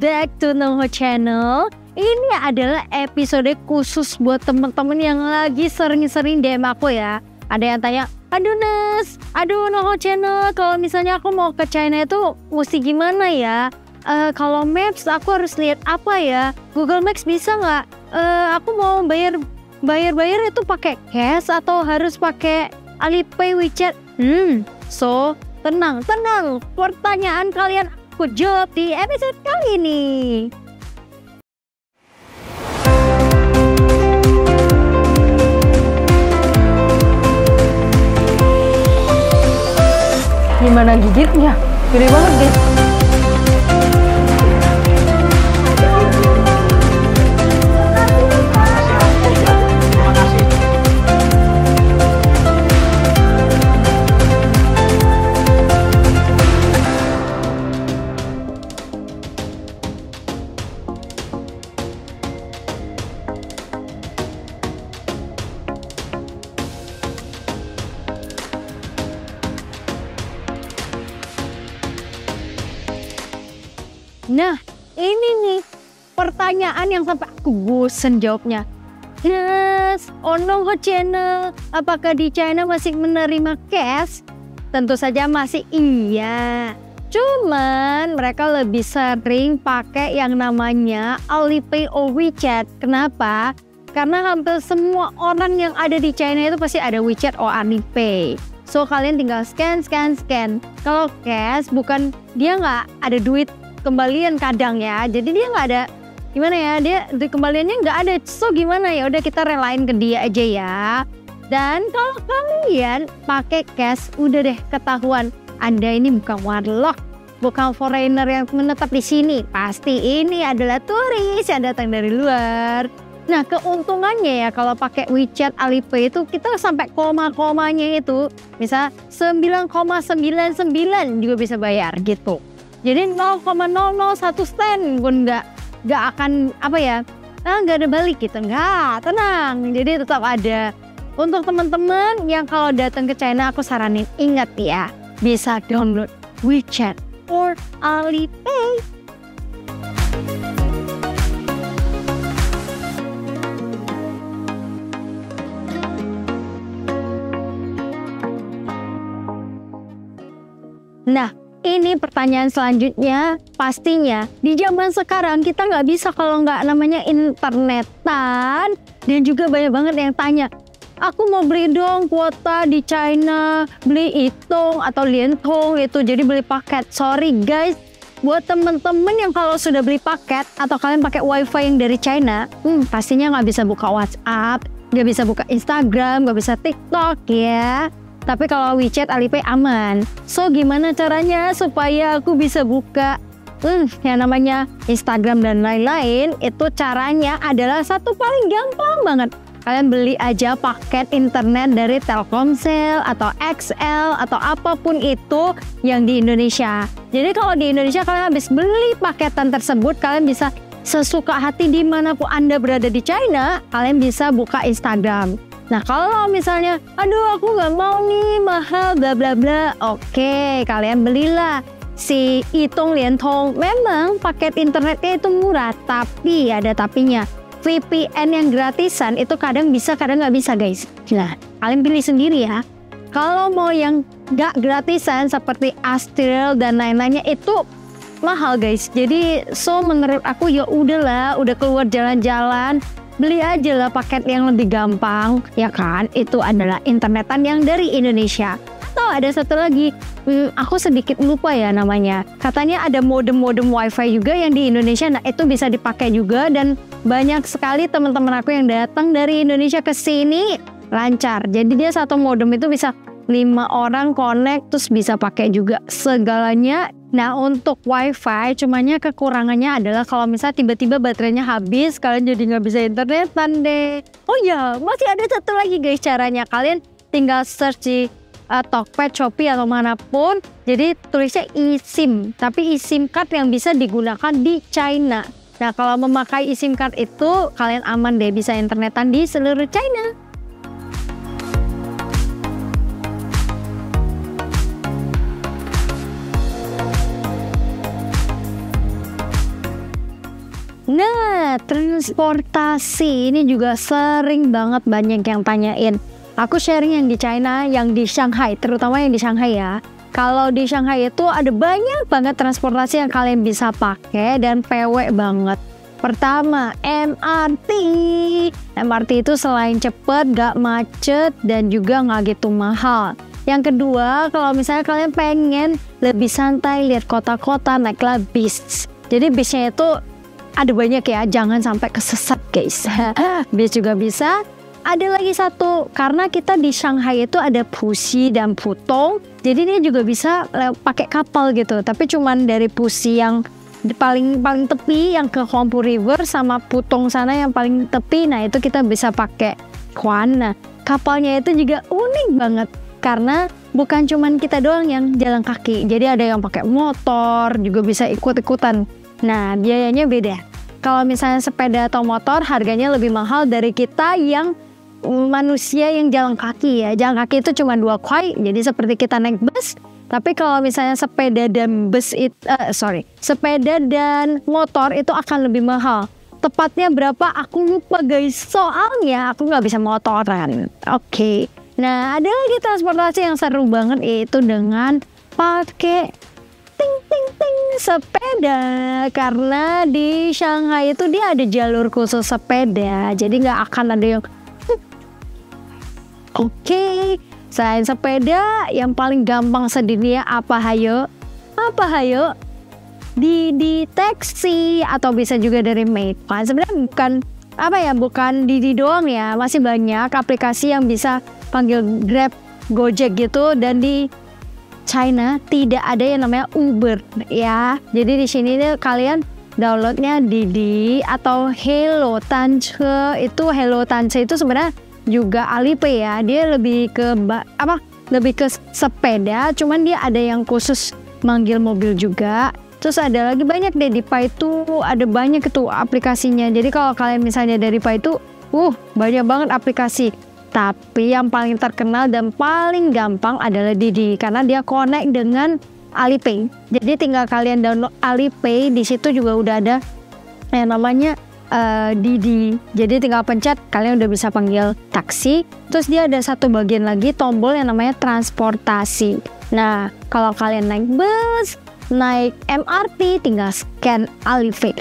back to Nongho Channel. Ini adalah episode khusus buat temen-temen yang lagi sering-sering DM aku ya. Ada yang tanya, aduh Nes, aduh Nongho Channel, kalau misalnya aku mau ke China itu mesti gimana ya? Kalau Maps aku harus lihat apa ya? Google Maps bisa nggak? Aku mau bayar itu pakai cash atau harus pakai Alipay, WeChat? So tenang. Pertanyaan kalian aku jawab di episode kali ini. Gimana gigitnya? Gede banget guys. Nah, ini nih pertanyaan yang sampai aku bosen jawabnya. Nes, Nongho Channel, apakah di China masih menerima cash? Tentu saja masih iya. Cuman mereka lebih sering pakai yang namanya Alipay or WeChat. Kenapa? Karena hampir semua orang yang ada di China itu pasti ada WeChat or Alipay. So kalian tinggal scan. Kalau cash bukan, dia nggak ada duit kembalian kadang ya, jadi dia nggak ada gimana ya, dia di kembaliannya nggak ada. So gimana ya, udah kita relain ke dia aja ya. Dan kalau kalian pakai cash, udah deh ketahuan Anda ini bukan warlock, bukan foreigner yang menetap di sini, pasti ini adalah turis yang datang dari luar. Nah keuntungannya ya kalau pakai WeChat Alipay itu kita sampai koma-komanya itu misal 9,99 juga bisa bayar gitu. Jadi 0,001 sen pun nggak akan apa ya, nggak ada balik gitu, nggak, tenang. Jadi tetap ada. Untuk teman-teman yang kalau datang ke China, aku saranin ingat ya, bisa download WeChat or Alipay. Nah, ini pertanyaan selanjutnya, pastinya di zaman sekarang kita nggak bisa kalau nggak namanya internetan. Dan juga banyak banget yang tanya, aku mau beli dong kuota di China, beli Itong atau Liantong itu, jadi beli paket. Sorry guys, buat temen-temen yang kalau sudah beli paket atau kalian pakai wifi yang dari China, pastinya nggak bisa buka WhatsApp, nggak bisa buka Instagram, nggak bisa TikTok ya. Tapi kalau WeChat, Alipay aman. So gimana caranya supaya aku bisa buka yang namanya Instagram dan lain-lain? Itu caranya adalah satu paling gampang banget. Kalian beli aja paket internet dari Telkomsel atau XL atau apapun itu yang di Indonesia. Jadi kalau di Indonesia kalian habis beli paketan tersebut, kalian bisa sesuka hati dimanapun Anda berada di China, kalian bisa buka Instagram. Nah kalau misalnya, aduh aku nggak mau nih mahal bla bla bla, oke, kalian belilah si Itong Liantong. Memang paket internetnya itu murah, tapi ada tapinya. VPN yang gratisan itu kadang bisa, kadang nggak bisa guys. Nah kalian pilih sendiri ya. Kalau mau yang nggak gratisan seperti Astril dan lain-lainnya itu mahal guys. Jadi so menurut aku ya udahlah, udah keluar jalan-jalan, beli aja lah paket yang lebih gampang, ya kan? Itu adalah internetan yang dari Indonesia. Atau ada satu lagi, aku sedikit lupa ya namanya. Katanya ada modem wifi juga yang di Indonesia. Nah itu bisa dipakai juga, dan banyak sekali teman-teman aku yang datang dari Indonesia ke sini lancar. Jadi dia satu modem itu bisa 5 orang connect, terus bisa pakai juga segalanya. Nah untuk wifi cumanya kekurangannya adalah kalau misalnya tiba-tiba baterainya habis, kalian jadi nggak bisa internetan deh. Oh ya, masih ada satu lagi guys caranya. Kalian tinggal search di Tokped, Shopee atau manapun. Jadi tulisnya eSIM, tapi eSIM card yang bisa digunakan di China. Nah kalau memakai eSIM card itu kalian aman deh, bisa internetan di seluruh China. Nah, transportasi ini juga sering banget banyak yang tanyain. Aku sharing yang di China, yang di Shanghai, terutama yang di Shanghai ya. Kalau di Shanghai itu ada banyak banget transportasi yang kalian bisa pakai dan PW banget. Pertama, MRT. MRT itu selain cepet, gak macet, dan juga gak gitu mahal. Yang kedua, kalau misalnya kalian pengen lebih santai, lihat kota-kota, naiklah bis. Jadi bisnya itu ada banyak ya, jangan sampai kesesat guys. Bis juga bisa. Ada lagi satu, karena kita di Shanghai itu ada Puxi dan Pudong, jadi dia juga bisa pakai kapal gitu. Tapi cuman dari Puxi yang paling tepi yang ke Huangpu River sama Pudong sana yang paling tepi, nah itu kita bisa pakai Huan. Nah, kapalnya itu juga unik banget karena bukan cuman kita doang yang jalan kaki, jadi ada yang pakai motor juga bisa ikut-ikutan. Nah, biayanya beda. Kalau misalnya sepeda atau motor, harganya lebih mahal dari kita yang manusia yang jalan kaki ya. Jalan kaki itu cuma 2 kuai, jadi seperti kita naik bus. Tapi kalau misalnya sepeda dan sepeda dan motor itu akan lebih mahal. Tepatnya berapa? Aku lupa guys. Soalnya aku nggak bisa motoran. Oke. Nah, ada lagi transportasi yang seru banget, yaitu dengan pakai sepeda. Karena di Shanghai itu dia ada jalur khusus sepeda, jadi nggak akan ada yang Oke. Selain sepeda, yang paling gampang sedunia apa hayo? Di taksi atau bisa juga dari Mate. Kan sebenarnya bukan Didi doang ya, masih banyak aplikasi yang bisa panggil Grab, Gojek gitu. Dan di China tidak ada yang namanya Uber ya. Jadi di sini kalian downloadnya Didi atau Hello Tanche. Hello Tanche itu sebenarnya juga Alipay ya. Dia lebih ke sepeda, cuman dia ada yang khusus manggil mobil juga. Terus ada lagi banyak deh di Pai itu, ada banyak itu aplikasinya. Jadi kalau kalian misalnya dari Pai itu banyak banget aplikasi. Tapi yang paling terkenal dan paling gampang adalah Didi karena dia connect dengan Alipay. Jadi tinggal kalian download Alipay, di situ juga udah ada yang namanya Didi. Jadi tinggal pencet, kalian udah bisa panggil taksi. Terus dia ada satu bagian lagi tombol yang namanya transportasi. Nah, kalau kalian naik bus, naik MRT, tinggal scan Alipay.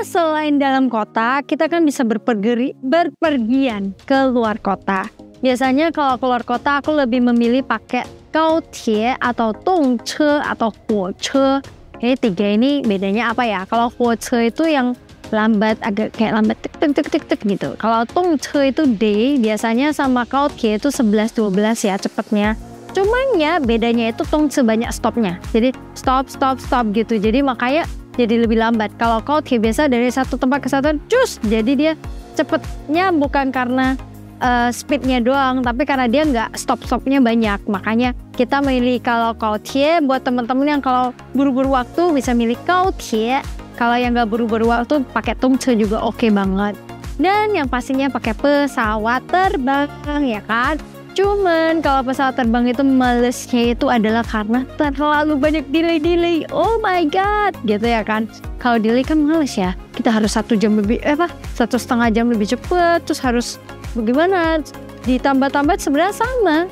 Selain dalam kota, kita kan bisa berpergian ke luar kota. Biasanya kalau keluar kota, aku lebih memilih pakai Gaotie atau Dongche atau Huoche. Ini 3 ini bedanya apa ya? Kalau Huoche itu yang lambat, agak kayak lambat tek gitu. Kalau Dongche itu day, biasanya sama Gaotie itu 11-12 ya cepatnya. Cuman ya bedanya itu Dongche banyak stopnya. Jadi stop gitu. Jadi makanya jadi lebih lambat. Kalau Gaotie biasa dari satu tempat ke satu cus. Jadi dia cepetnya bukan karena speednya doang, tapi karena dia nggak stopnya banyak. Makanya kita milih kalau Gaotie. Buat teman-teman yang kalau buru-buru waktu bisa milih Gaotie. Kalau yang nggak buru-buru waktu pakai Dongche juga oke banget. Dan yang pastinya pakai pesawat terbang ya kan. Cuman kalau pesawat terbang itu malesnya itu adalah karena terlalu banyak delay. Oh my god, gitu ya kan. Kalau delay kan males ya. Kita harus 1,5 jam lebih cepet. Terus harus bagaimana? Ditambah-tambah sebenarnya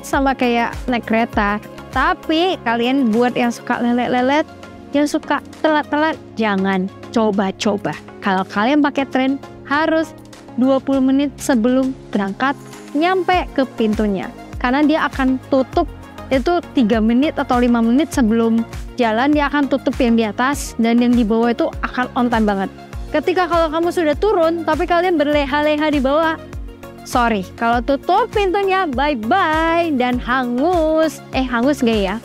sama kayak naik kereta. Tapi kalian buat yang suka lelet-lelet, yang suka telat-telat, jangan coba-coba. Kalau kalian pakai tren harus 20 menit sebelum berangkat nyampe ke pintunya, karena dia akan tutup itu 3 menit atau 5 menit sebelum jalan. Dia akan tutup yang di atas dan yang di bawah itu akan on time banget. Ketika kalau kamu sudah turun tapi kalian berleha-leha di bawah, sorry, kalau tutup pintunya bye bye dan hangus gak ya?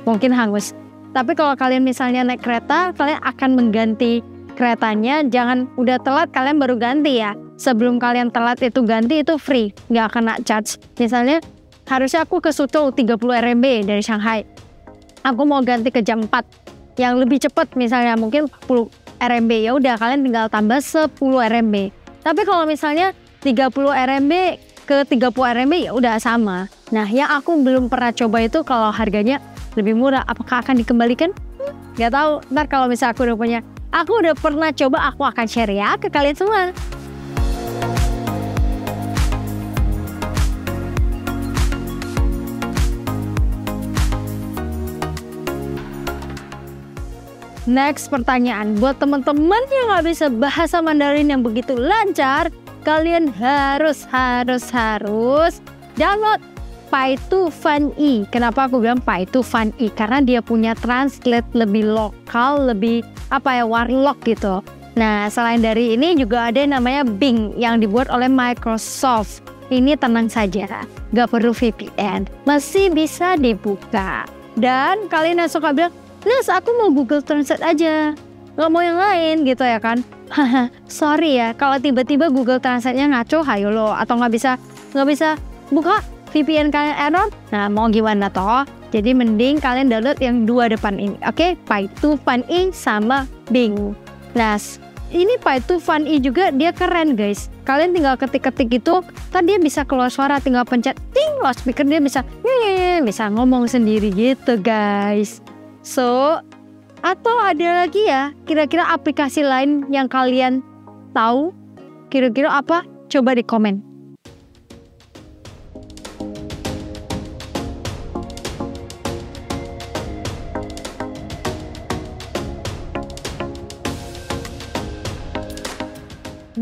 Mungkin hangus. Tapi kalau kalian misalnya naik kereta, kalian akan mengganti keretanya. Jangan udah telat kalian baru ganti ya. Sebelum kalian telat itu ganti itu free, nggak kena charge. Misalnya harusnya aku ke Suzhou 30 RMB dari Shanghai, aku mau ganti ke jam 4 yang lebih cepat, misalnya mungkin 10 RMB, ya udah kalian tinggal tambah 10 RMB. Tapi kalau misalnya 30 RMB ke 30 RMB ya udah sama. Nah, yang aku belum pernah coba itu kalau harganya lebih murah, apakah akan dikembalikan? Gak tahu. Ntar kalau misalnya aku udah pernah coba, aku akan share ya ke kalian semua. Next pertanyaan, buat teman-teman yang nggak bisa bahasa Mandarin yang begitu lancar, kalian harus download Paitu Fan I. Kenapa aku bilang Paitu Fan I? Karena dia punya translate lebih lokal, lebih warlock gitu. Nah, selain dari ini juga ada yang namanya Bing yang dibuat oleh Microsoft. Ini tenang saja, nggak perlu VPN, masih bisa dibuka. Dan kalian yang suka bilang, Nes, aku mau Google Translate aja, nggak mau yang lain gitu ya kan? Haha, sorry ya, kalau tiba-tiba Google Translate-nya ngaco, hayo lo, atau nggak bisa buka VPN kalian error. Nah, mau gimana toh? Jadi mending kalian download yang dua depan ini, oke? Paitu Fan I sama Bing. Nah, ini Paitu Fan I juga dia keren guys. Kalian tinggal ketik-ketik gitu, tadi dia bisa keluar suara, tinggal pencet ting, loudspeaker dia bisa ngomong sendiri gitu guys. So, atau ada lagi ya, kira-kira aplikasi lain yang kalian tahu? Kira-kira apa? Coba di komen.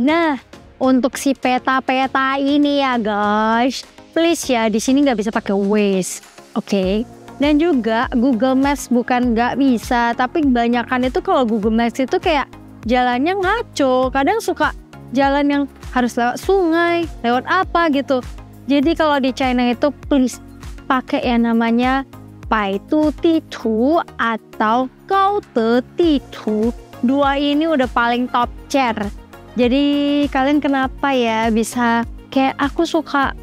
Nah, untuk si peta-peta ini ya guys, please ya, di sini nggak bisa pakai Waze, oke? Dan juga Google Maps bukan nggak bisa, tapi kebanyakan itu kalau Google Maps itu kayak jalannya ngaco. Kadang suka jalan yang harus lewat sungai, lewat apa gitu. Jadi kalau di China itu please pakai yang namanya Paitu Titu atau Gaote Titu. Dua ini udah paling top tier. Jadi kalian kenapa ya bisa kayak aku suka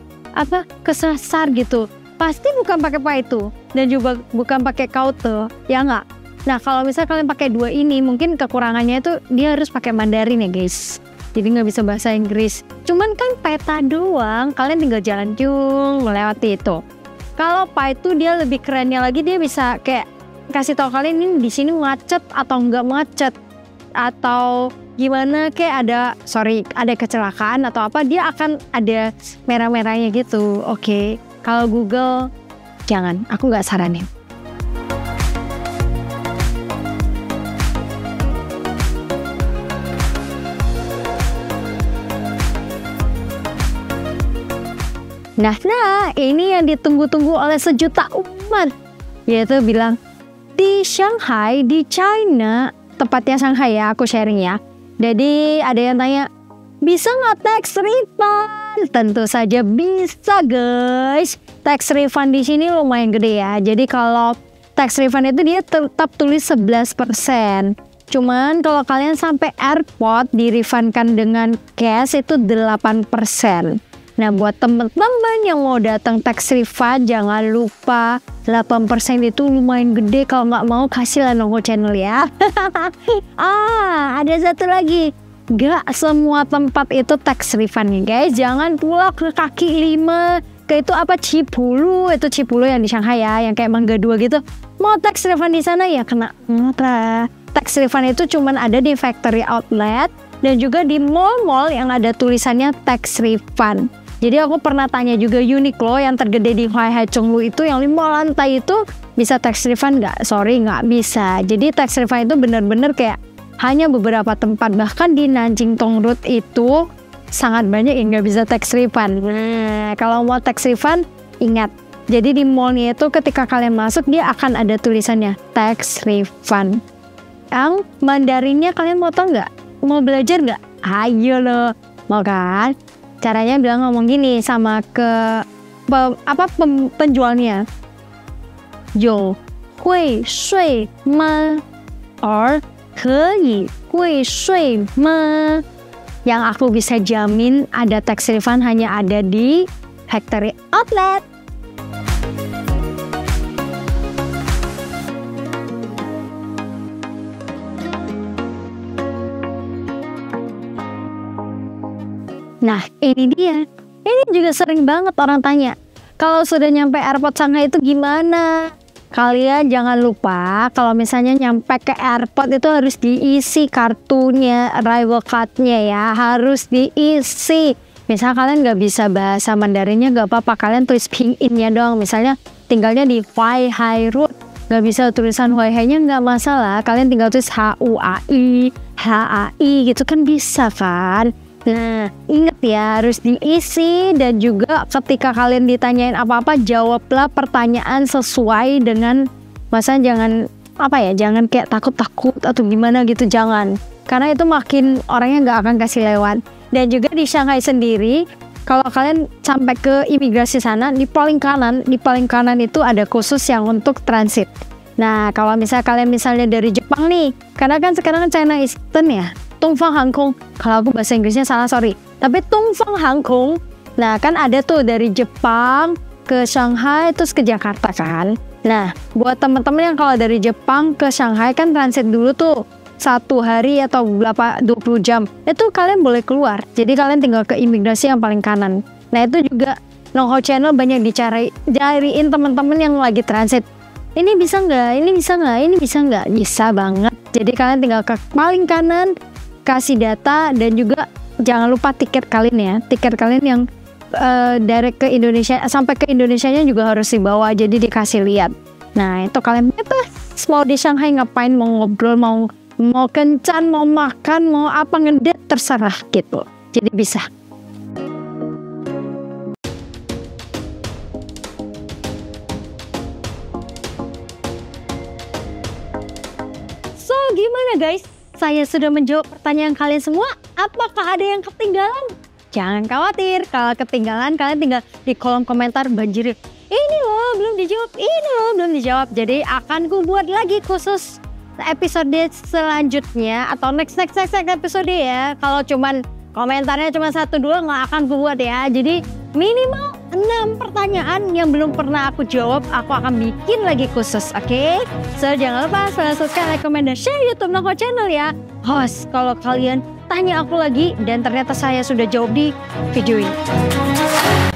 kesasar gitu. Pasti bukan pakai Paitu dan juga bukan pakai Gaote, ya nggak? Nah, kalau misal kalian pakai dua ini, mungkin kekurangannya itu dia harus pakai Mandarin ya guys. Jadi nggak bisa bahasa Inggris. Cuman kan peta doang, kalian tinggal jalan melewati itu. Kalau Paitu dia lebih kerennya lagi, dia bisa kayak kasih tahu kalian ini di sini macet atau nggak macet, atau gimana kayak ada kecelakaan atau apa, dia akan ada merah-merahnya gitu. Oke. Kalau Google, jangan, aku nggak saranin. Nah, ini yang ditunggu-tunggu oleh sejuta umat, yaitu bilang di Shanghai, di China, tepatnya Shanghai ya, aku sharing ya. Jadi ada yang tanya, bisa nggak tax refund? Tentu saja bisa guys. Tax refund di sini lumayan gede ya. Jadi kalau tax refund itu dia tetap tulis 11%. Cuman kalau kalian sampai airport di-refundkan dengan cash itu 8%. Nah, buat teman-teman yang mau datang tax refund, jangan lupa 8% itu lumayan gede. Kalau nggak mau, kasih lah Nongko Channel ya. Ada satu lagi. Gak semua tempat itu tax refund nih guys. Jangan pula ke kaki 5, ke itu Cipulu. Itu Cipulu yang di Shanghai ya, yang kayak Mangga 2 gitu. Mau tax refund di sana ya kena marah. Tax refund itu cuman ada di factory outlet dan juga di mall-mall yang ada tulisannya tax refund. Jadi aku pernah tanya juga Uniqlo yang tergede di Huaihai Chonglu itu yang 5 lantai itu bisa tax refund nggak? Sorry, nggak bisa. Jadi tax refund itu bener-bener kayak hanya beberapa tempat, bahkan di Nanjing Tong Road itu sangat banyak yang nggak bisa tax refund. Nah, kalau mau tax refund, ingat. Jadi di mallnya itu ketika kalian masuk dia akan ada tulisannya tax refund. Yang Mandarinnya kalian mau tahu nggak? Mau belajar nggak? Ayo loh, mau kan? Caranya bilang ngomong gini sama ke penjualnya. Yo hui shui ma? Or 可以贵税吗? Yang aku bisa jamin ada tax refund hanya ada di factory outlet. Nah, ini dia Ini juga sering banget orang tanya, kalau sudah nyampe airport Shanghai itu gimana? Kalian jangan lupa kalau misalnya nyampe ke airport itu harus diisi kartunya, arrival cardnya ya, harus diisi. Misal kalian nggak bisa bahasa Mandarinnya nggak apa-apa, kalian tulis pinginnya dong. Misalnya tinggalnya di Huaihai Road, nggak bisa tulisan Huaihai-nya nggak masalah, kalian tinggal tulis HUAI, HAI gitu kan bisa kan. Nah, ingat ya harus diisi, dan juga ketika kalian ditanyain apa-apa jawablah pertanyaan sesuai dengan, masa jangan jangan kayak takut-takut atau gimana gitu, jangan, karena itu makin orangnya nggak akan kasih lewat. Dan juga di Shanghai sendiri, kalau kalian sampai ke imigrasi sana, di paling kanan itu ada khusus yang untuk transit. Nah, kalau kalian misalnya dari Jepang nih, karena kan sekarang China Eastern ya, Dongfang Hangkong, kalau aku bahasa Inggrisnya salah sorry, tapi Dongfang Hangkong. Nah kan ada tuh dari Jepang ke Shanghai terus ke Jakarta kan. Nah buat teman-teman yang kalau dari Jepang ke Shanghai kan transit dulu tuh 1 hari atau 20 jam, itu kalian boleh keluar, jadi kalian tinggal ke imigrasi yang paling kanan. Nah itu juga Nongho Channel banyak dicariin teman-teman yang lagi transit, ini bisa nggak, ini bisa nggak, ini bisa nggak, bisa banget. Jadi kalian tinggal ke paling kanan, kasih data, dan juga jangan lupa tiket kalian ya, tiket kalian yang direct ke Indonesia, sampai ke Indonesianya juga harus dibawa, jadi dikasih lihat. Nah itu kalian bebas mau di Shanghai ngapain, mau ngobrol, mau kencan, mau makan, mau apa, ngedate, terserah gitu, jadi bisa. So gimana guys? Saya sudah menjawab pertanyaan kalian semua. Apakah ada yang ketinggalan? Jangan khawatir, kalau ketinggalan kalian tinggal di kolom komentar banjir. Ini loh belum dijawab, ini loh belum dijawab. Jadi akan ku buat lagi khusus episode selanjutnya atau next episode ya. Kalau cuman komentarnya cuma 1-2 nggak akan ku buat ya. Jadi minimal 6 pertanyaan yang belum pernah aku jawab, aku akan bikin lagi khusus, oke? So jangan lupa subscribe, like, comment, dan share YouTube Nongho Channel ya. Host, kalau kalian tanya aku lagi dan ternyata saya sudah jawab di video ini.